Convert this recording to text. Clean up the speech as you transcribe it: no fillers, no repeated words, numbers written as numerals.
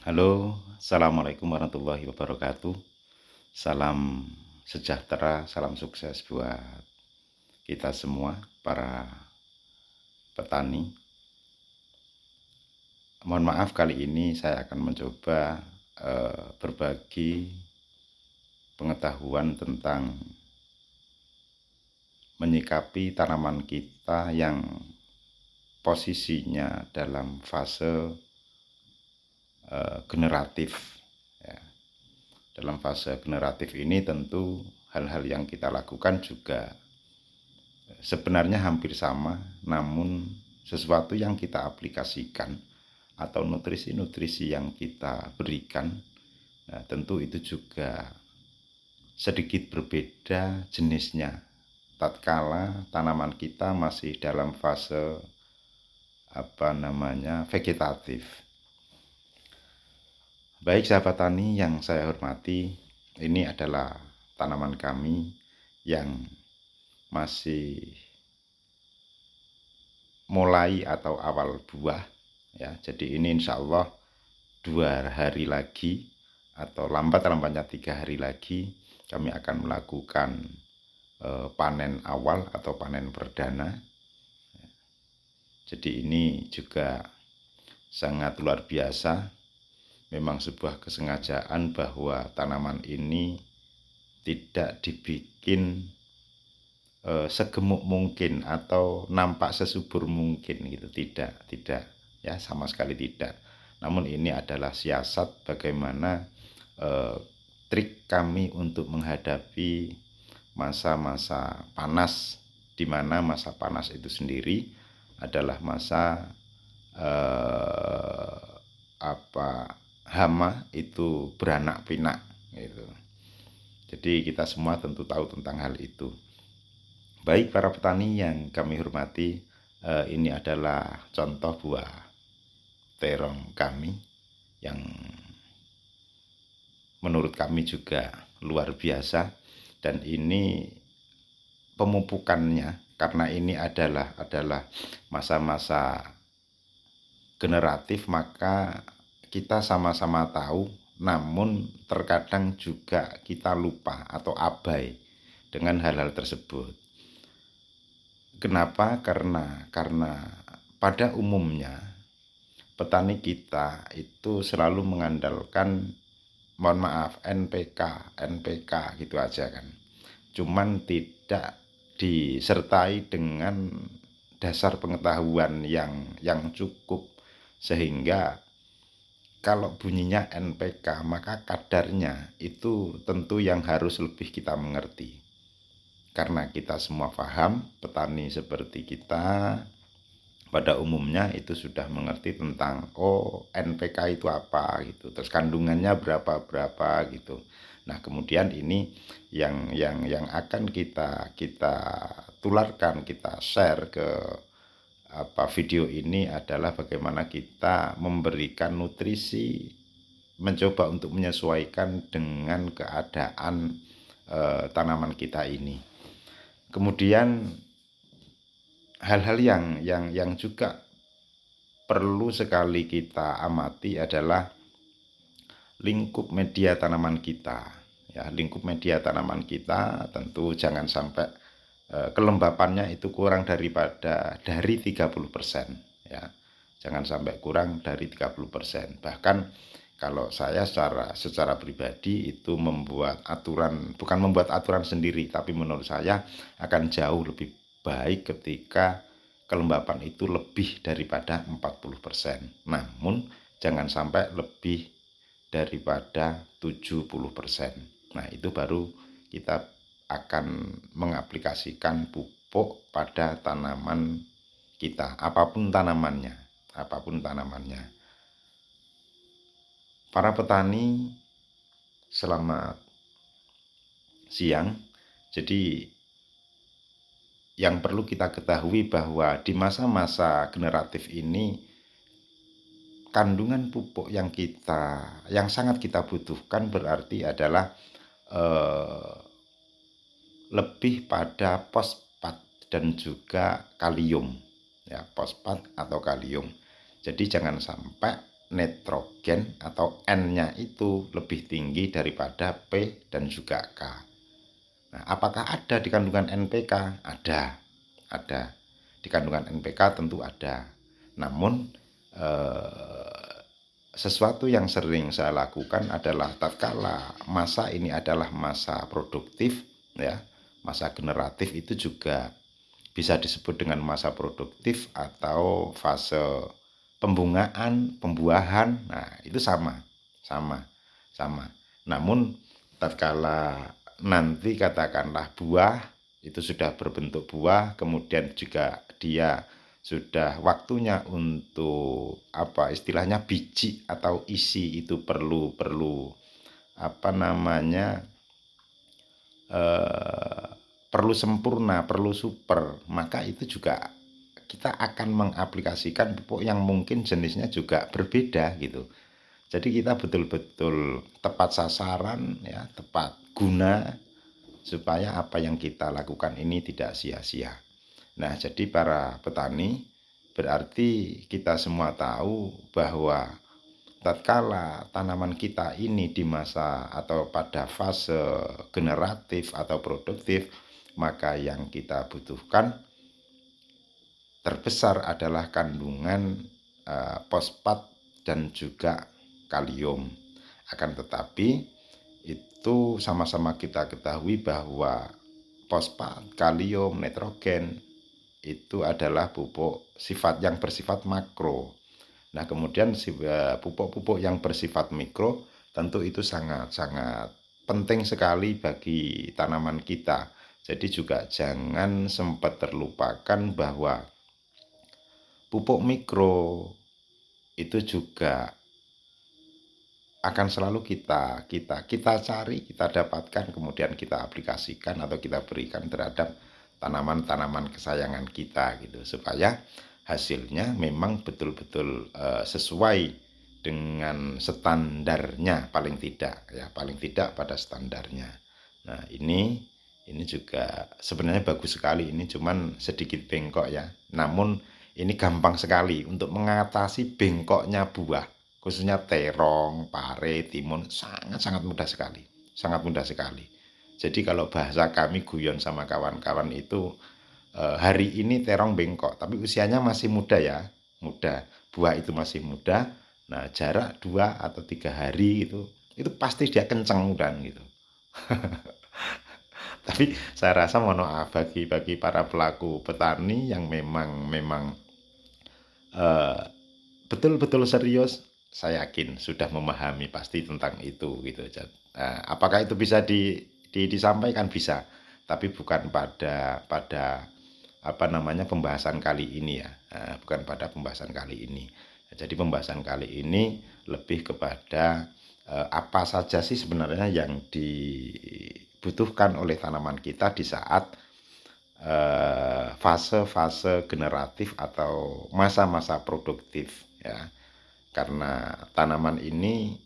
Halo, assalamualaikum warahmatullahi wabarakatuh. Salam sejahtera, salam sukses buat kita semua, para petani. Mohon maaf, kali ini saya akan mencoba berbagi pengetahuan tentang menyikapi tanaman kita yang posisinya dalam fase generatif. Ya. Dalam fase generatif ini tentu hal-hal yang kita lakukan juga sebenarnya hampir sama, namun sesuatu yang kita aplikasikan atau nutrisi-nutrisi yang kita berikan, nah, tentu itu juga sedikit berbeda jenisnya tatkala tanaman kita masih dalam fase vegetatif. Baik sahabat tani yang saya hormati, ini adalah tanaman kami yang masih mulai atau awal buah ya. Jadi ini insya Allah 2 hari lagi atau lambatnya 3 hari lagi kami akan melakukan panen awal atau panen perdana. Jadi ini juga sangat luar biasa. Memang sebuah kesengajaan bahwa tanaman ini tidak dibikin segemuk mungkin atau nampak sesubur mungkin gitu, tidak ya, sama sekali tidak. Namun ini adalah siasat bagaimana trik kami untuk menghadapi masa-masa panas, di mana masa panas itu sendiri adalah masa hama itu beranak pinak gitu. Jadi kita semua tentu tahu tentang hal itu. Baik para petani yang kami hormati, ini adalah contoh buah terong kami yang menurut kami juga luar biasa. Dan ini pemupukannya, karena ini adalah masa-masa generatif, maka kita sama-sama tahu, namun terkadang juga kita lupa atau abai dengan hal-hal tersebut. Kenapa? Karena pada umumnya petani kita itu selalu mengandalkan, mohon maaf, NPK gitu aja kan. Cuman tidak disertai dengan dasar pengetahuan yang cukup, sehingga kalau bunyinya NPK maka kadarnya itu tentu yang harus lebih kita mengerti. Karena kita semua paham, petani seperti kita pada umumnya itu sudah mengerti tentang NPK itu apa gitu, terus kandungannya berapa gitu. Nah, kemudian ini yang akan kita tularkan, kita share ke video ini adalah bagaimana kita memberikan nutrisi, mencoba untuk menyesuaikan dengan keadaan tanaman kita ini. Kemudian hal-hal yang juga perlu sekali kita amati adalah lingkup media tanaman kita. Ya, lingkup media tanaman kita tentu jangan sampai kelembapannya itu kurang dari 30%, ya. Jangan sampai kurang dari 30%. Bahkan kalau saya secara pribadi itu membuat aturan, bukan membuat aturan sendiri, tapi menurut saya akan jauh lebih baik ketika kelembapan itu lebih daripada 40%. Namun jangan sampai lebih daripada 70%. Nah, itu baru kita akan mengaplikasikan pupuk pada tanaman kita, apapun tanamannya. Para petani, selamat siang. Jadi yang perlu kita ketahui bahwa di masa-masa generatif ini kandungan pupuk yang sangat kita butuhkan berarti adalah lebih pada fosfat dan juga kalium, ya, fosfat atau kalium. Jadi jangan sampai nitrogen atau N-nya itu lebih tinggi daripada P dan juga K. Nah, apakah ada di kandungan NPK? Ada. Di kandungan NPK tentu ada. Namun sesuatu yang sering saya lakukan adalah tatkala masa ini adalah masa produktif, ya, masa generatif itu juga bisa disebut dengan masa produktif atau fase pembungaan, pembuahan. Nah, itu sama. Namun tatkala nanti katakanlah buah itu sudah berbentuk buah, kemudian juga dia sudah waktunya untuk istilahnya biji atau isi itu perlu perlu sempurna, perlu super, maka itu juga kita akan mengaplikasikan pupuk yang mungkin jenisnya juga berbeda gitu. Jadi kita betul-betul tepat sasaran, ya, tepat guna, supaya apa yang kita lakukan ini tidak sia-sia. Nah, jadi para petani, berarti kita semua tahu bahwa tatkala tanaman kita ini di masa atau pada fase generatif atau produktif, maka yang kita butuhkan terbesar adalah kandungan fosfat dan juga kalium. Akan tetapi itu sama-sama kita ketahui bahwa fosfat, kalium, nitrogen itu adalah pupuk yang bersifat makro. Nah, kemudian pupuk-pupuk yang bersifat mikro tentu itu sangat-sangat penting sekali bagi tanaman kita. Jadi juga jangan sempat terlupakan bahwa pupuk mikro itu juga akan selalu kita cari, kita dapatkan, kemudian kita aplikasikan atau kita berikan terhadap tanaman-tanaman kesayangan kita gitu, supaya hasilnya memang betul-betul sesuai dengan standarnya, paling tidak pada standarnya. Nah, ini juga sebenarnya bagus sekali, ini cuman sedikit bengkok ya, namun ini gampang sekali untuk mengatasi bengkoknya buah, khususnya terong, pare, timun, sangat mudah sekali. Jadi kalau bahasa kami guyon sama kawan-kawan itu, hari ini terong bengkok, tapi usianya masih muda ya, buah itu masih muda. Nah, jarak 2 atau 3 hari itu pasti dia kenceng dan gitu. Tapi saya rasa mohon maaf bagi para pelaku petani yang memang betul-betul serius, saya yakin sudah memahami pasti tentang itu gitu. Apakah itu bisa disampaikan? Bisa, tapi bukan pada pembahasan kali ini ya. Bukan pada pembahasan kali ini. Jadi pembahasan kali ini lebih kepada apa saja sih sebenarnya yang dibutuhkan oleh tanaman kita di saat fase-fase generatif atau masa-masa produktif ya. Karena tanaman ini